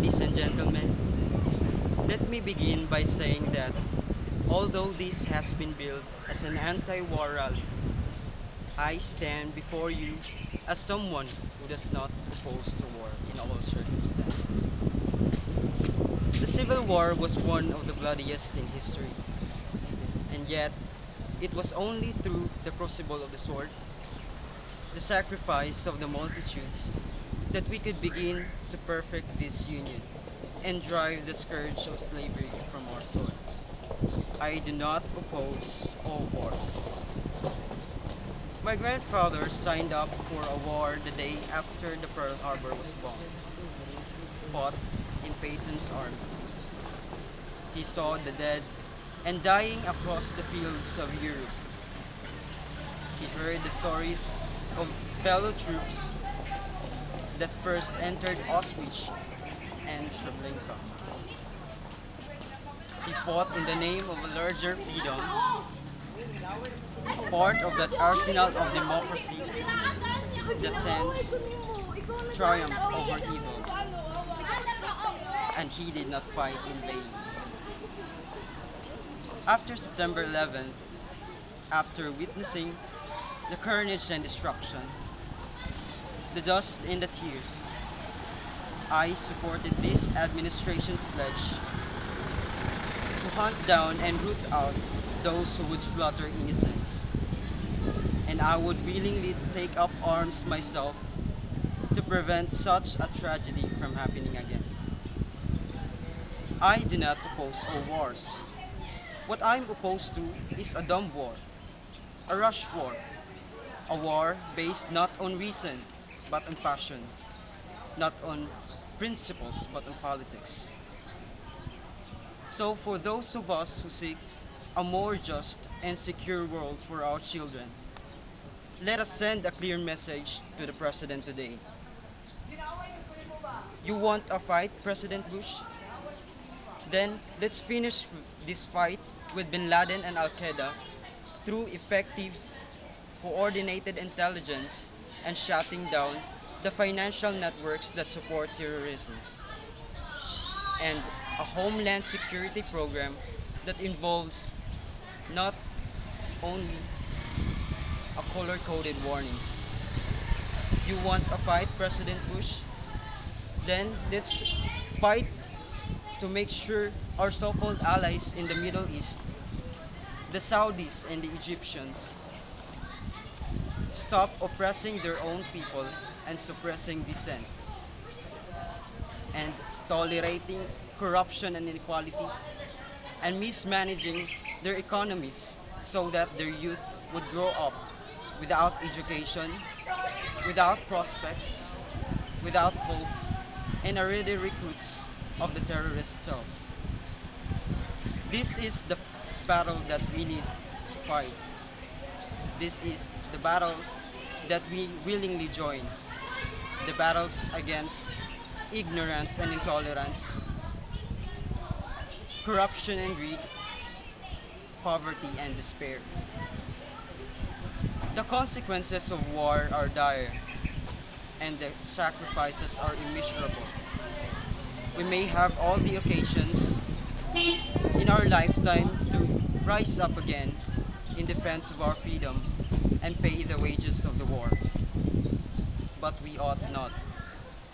Ladies and gentlemen, let me begin by saying that although this has been billed as an anti-war rally, I stand before you as someone who does not oppose to war in all circumstances. The Civil War was one of the bloodiest in history, and yet it was only through the crucible of the sword, the sacrifice of the multitudes, that we could begin to perfect this union and drive the scourge of slavery from our soil. I do not oppose all wars. My grandfather signed up for a war the day after the Pearl Harbor was bombed, fought in Patton's army. He saw the dead and dying across the fields of Europe. He heard the stories of fellow troops that first entered Auschwitz and Treblinka. He fought in the name of a larger freedom, a part of that arsenal of democracy that tends triumph over evil, and he did not fight in vain. After September 11th, after witnessing the carnage and destruction, the dust and the tears, I supported this administration's pledge to hunt down and root out those who would slaughter innocents. And I would willingly take up arms myself to prevent such a tragedy from happening again. I do not oppose all wars. What I'm opposed to is a dumb war, a rush war, a war based not on reason but on passion, not on principles but on politics. So for those of us who seek a more just and secure world for our children, let us send a clear message to the President today. You want a fight, President Bush? Then let's finish this fight with Bin Laden and Al Qaeda through effective, coordinated intelligence and shutting down the financial networks that support terrorism, and a homeland security program that involves not only a color-coded warnings. You want a fight, President Bush? Then let's fight to make sure our so-called allies in the Middle East, the Saudis and the Egyptians, stop oppressing their own people and suppressing dissent and tolerating corruption and inequality and mismanaging their economies so that their youth would grow up without education, without prospects, without hope, and are ready recruits of the terrorist cells. This is the battle that we need to fight. This is the battle that we willingly join. The battles against ignorance and intolerance, corruption and greed, poverty and despair. The consequences of war are dire, and the sacrifices are immeasurable. We may have all the occasions in our lifetime to rise up again in defense of our freedom and pay the wages of the war. But we ought not.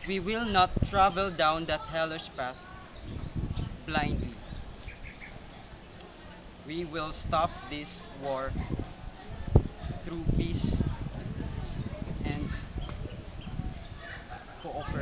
We will not travel down that hellish path blindly. We will stop this war through peace and cooperation.